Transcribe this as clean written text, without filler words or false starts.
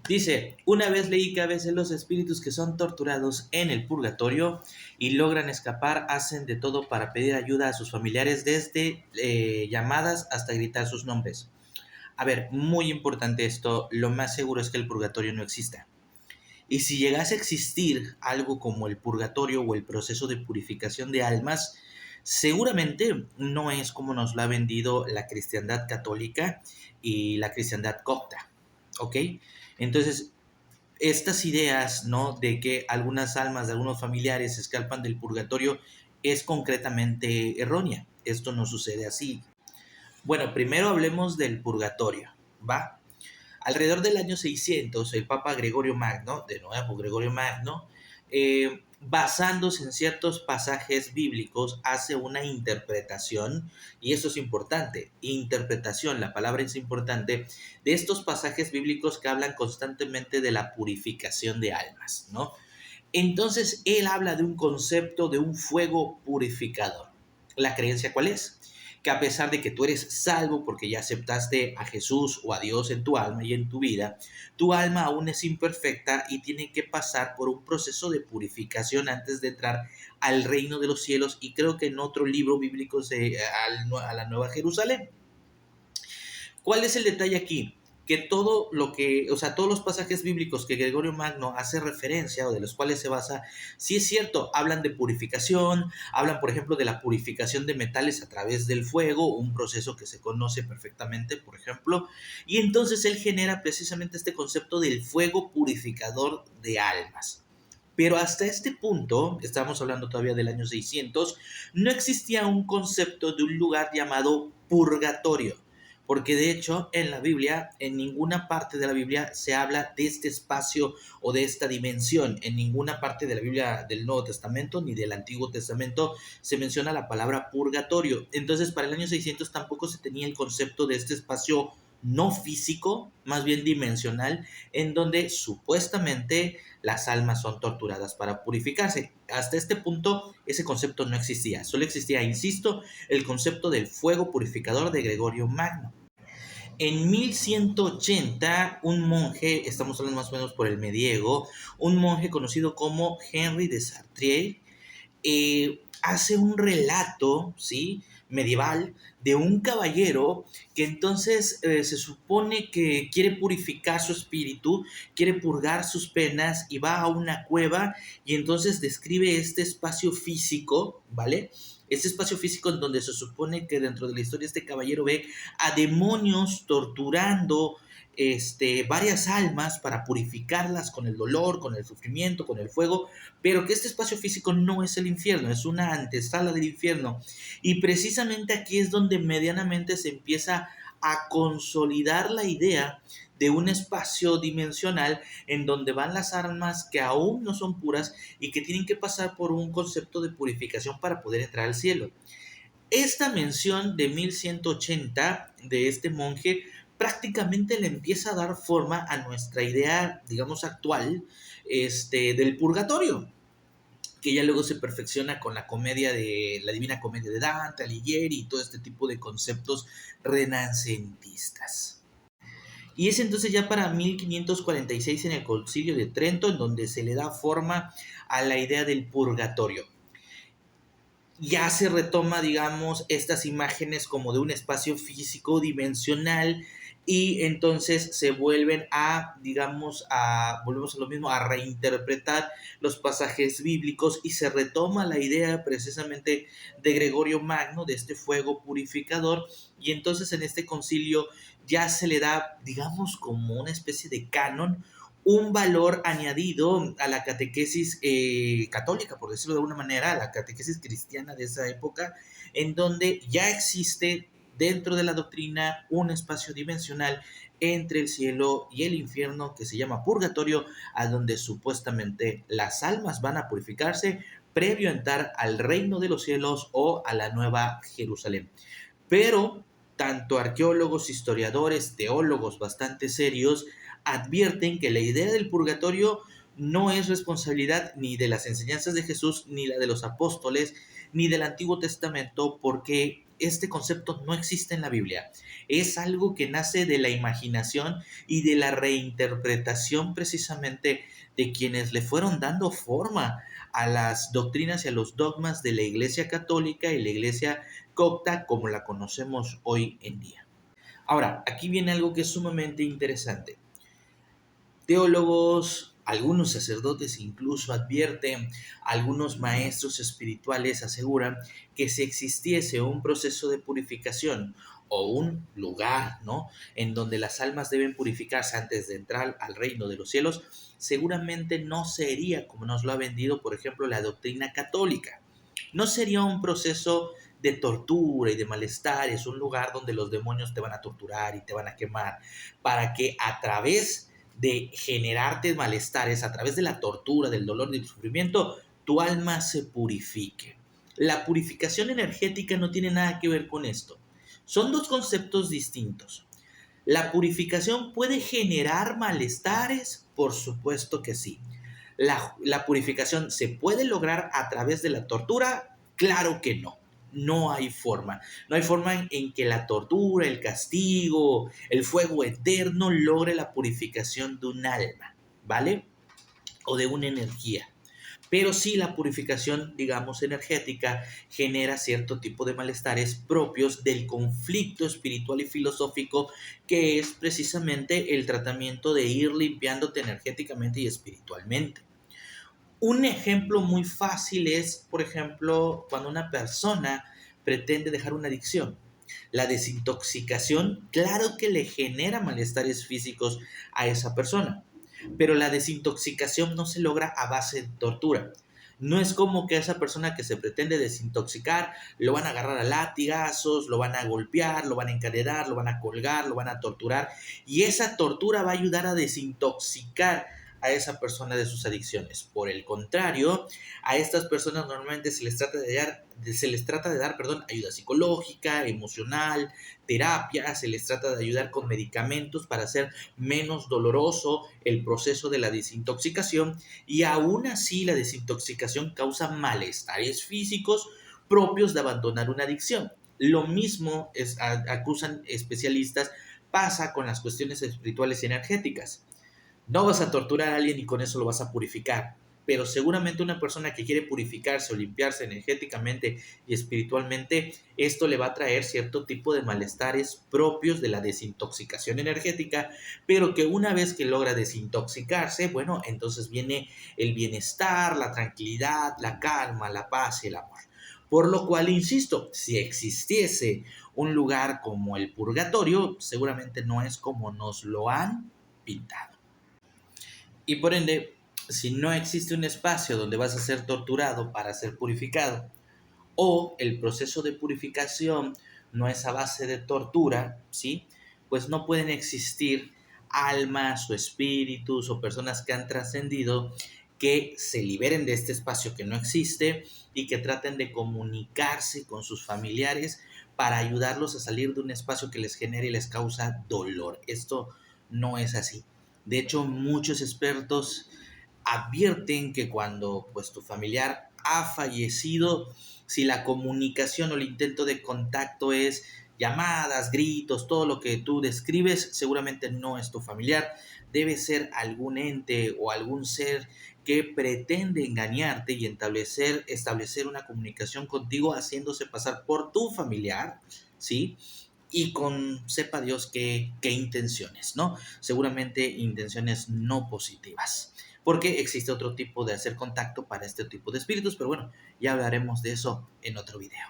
Dice, una vez leí que a veces los espíritus que son torturados en el purgatorio y logran escapar hacen de todo para pedir ayuda a sus familiares, desde llamadas hasta gritar sus nombres. A ver, muy importante esto, lo más seguro es que el purgatorio no exista. Y si llegase a existir algo como el purgatorio o el proceso de purificación de almas, seguramente no es como nos lo ha vendido la cristiandad católica y la cristiandad copta, ¿ok? Entonces, estas ideas, ¿no? De que algunas almas de algunos familiares escapan del purgatorio es concretamente errónea. Esto no sucede así. Bueno, primero hablemos del purgatorio, ¿va? Alrededor del año 600, el Papa Gregorio Magno, de nuevo Gregorio Magno, basándose en ciertos pasajes bíblicos, hace una interpretación, y eso es importante, interpretación, la palabra es importante, de estos pasajes bíblicos que hablan constantemente de la purificación de almas, ¿no? Entonces, él habla de un concepto de un fuego purificador. ¿La creencia cuál es? Que a pesar de que tú eres salvo porque ya aceptaste a Jesús o a Dios en tu alma y en tu alma aún es imperfecta y tiene que pasar por un proceso de purificación antes de entrar al reino de los cielos, y creo que en otro libro bíblico a la Nueva Jerusalén. ¿Cuál es el detalle aquí? Que todo lo que, o sea, todos los pasajes bíblicos que Gregorio Magno hace referencia o de los cuales se basa, sí es cierto, hablan de purificación, hablan, por ejemplo, de la purificación de metales a través del fuego, un proceso que se conoce perfectamente, por ejemplo, y entonces él genera precisamente este concepto del fuego purificador de almas. Pero hasta este punto, estamos hablando todavía del año 600, no existía un concepto de un lugar llamado purgatorio. Porque de hecho en la Biblia, en ninguna parte de la Biblia se habla de este espacio o de esta dimensión. En ninguna parte de la Biblia del Nuevo Testamento ni del Antiguo Testamento se menciona la palabra purgatorio. Entonces para el año 600 tampoco se tenía el concepto de este espacio no físico, más bien dimensional, en donde supuestamente las almas son torturadas para purificarse. Hasta este punto ese concepto no existía, solo existía, insisto, el concepto del fuego purificador de Gregorio Magno. En 1180, un monje, estamos hablando más o menos por el medievo, un monje conocido como Henry de Sartrier, hace un relato, ¿sí?, medieval de un caballero que entonces se supone que quiere purificar su espíritu, quiere purgar sus penas y va a una cueva y entonces describe este espacio físico, ¿vale? Este espacio físico en donde se supone que dentro de la historia este caballero ve a demonios torturando varias almas para purificarlas con el dolor, con el sufrimiento, con el fuego, pero que este espacio físico no es el infierno, es una antesala del infierno. Y precisamente aquí es donde medianamente se empieza a consolidar la idea de un espacio dimensional en donde van las almas que aún no son puras y que tienen que pasar por un concepto de purificación para poder entrar al cielo. Esta mención de 1180 de este monje prácticamente le empieza a dar forma a nuestra idea, digamos, actual, del purgatorio, que ya luego se perfecciona con la comedia de la Divina Comedia de Dante, Alighieri y todo este tipo de conceptos renacentistas. Y es entonces ya para 1546 en el Concilio de Trento en donde se le da forma a la idea del purgatorio. Ya se retoma, digamos, estas imágenes como de un espacio físico dimensional, y entonces se vuelven a, digamos, volvemos a lo mismo, a reinterpretar los pasajes bíblicos y se retoma la idea precisamente de Gregorio Magno, de este fuego purificador, y entonces en este concilio ya se le da, digamos, como una especie de canon, un valor añadido a la catequesis católica, por decirlo de alguna manera, a la catequesis cristiana de esa época, en donde ya existe dentro de la doctrina un espacio dimensional entre el cielo y el infierno que se llama purgatorio, a donde supuestamente las almas van a purificarse previo a entrar al reino de los cielos o a la nueva Jerusalén. Pero tanto arqueólogos, historiadores, teólogos bastante serios advierten que la idea del purgatorio no es responsabilidad ni de las enseñanzas de Jesús, ni la de los apóstoles, ni del Antiguo Testamento, porque este concepto no existe en la Biblia. Es algo que nace de la imaginación y de la reinterpretación precisamente de quienes le fueron dando forma a las doctrinas y a los dogmas de la Iglesia Católica y la Iglesia copta como la conocemos hoy en día. Ahora, aquí viene algo que es sumamente interesante. Teólogos, algunos sacerdotes incluso advierten, algunos maestros espirituales aseguran que si existiese un proceso de purificación o un lugar, ¿no?, en donde las almas deben purificarse antes de entrar al reino de los cielos, seguramente no sería como nos lo ha vendido, por ejemplo, la doctrina católica. No sería un proceso de tortura y de malestar, es un lugar donde los demonios te van a torturar y te van a quemar, para que a través de generarte malestares, a través de la tortura, del dolor y del sufrimiento, tu alma se purifique. La purificación energética no tiene nada que ver con esto. Son dos conceptos distintos. ¿La purificación puede generar malestares? Por supuesto que sí. ¿La purificación se puede lograr a través de la tortura? Claro que no. No hay forma. No hay forma en que la tortura, el castigo, el fuego eterno logre la purificación de un alma, ¿vale? O de una energía. Pero sí, la purificación, digamos, energética genera cierto tipo de malestares propios del conflicto espiritual y filosófico, que es precisamente el tratamiento de ir limpiándote energéticamente y espiritualmente. Un ejemplo muy fácil es, por ejemplo, cuando una persona pretende dejar una adicción. La desintoxicación, claro que le genera malestares físicos a esa persona, pero la desintoxicación no se logra a base de tortura. No es como que a esa persona que se pretende desintoxicar lo van a agarrar a latigazos, lo van a golpear, lo van a encadenar, lo van a colgar, lo van a torturar, y esa tortura va a ayudar a desintoxicar a esa persona de sus adicciones. Por el contrario, a estas personas normalmente se les trata de dar, ayuda psicológica, emocional, terapia, se les trata de ayudar con medicamentos para hacer menos doloroso el proceso de la desintoxicación, y aún así la desintoxicación causa malestares físicos propios de abandonar una adicción. Lo mismo acusan especialistas pasa con las cuestiones espirituales y energéticas. No vas a torturar a alguien y con eso lo vas a purificar, pero seguramente una persona que quiere purificarse o limpiarse energéticamente y espiritualmente, esto le va a traer cierto tipo de malestares propios de la desintoxicación energética, pero que una vez que logra desintoxicarse, bueno, entonces viene el bienestar, la tranquilidad, la calma, la paz y el amor. Por lo cual, insisto, si existiese un lugar como el purgatorio, seguramente no es como nos lo han pintado. Y por ende, si no existe un espacio donde vas a ser torturado para ser purificado, o el proceso de purificación no es a base de tortura, ¿sí?, pues no pueden existir almas o espíritus o personas que han trascendido que se liberen de este espacio que no existe y que traten de comunicarse con sus familiares para ayudarlos a salir de un espacio que les genere y les causa dolor. Esto no es así. De hecho, muchos expertos advierten que cuando pues tu familiar ha fallecido, si la comunicación o el intento de contacto es llamadas, gritos, todo lo que tú describes, seguramente no es tu familiar. Debe ser algún ente o algún ser que pretende engañarte y establecer una comunicación contigo haciéndose pasar por tu familiar, ¿sí? Y con, sepa Dios qué intenciones, ¿no? Seguramente intenciones no positivas, porque existe otro tipo de hacer contacto para este tipo de espíritus, pero bueno, ya hablaremos de eso en otro video.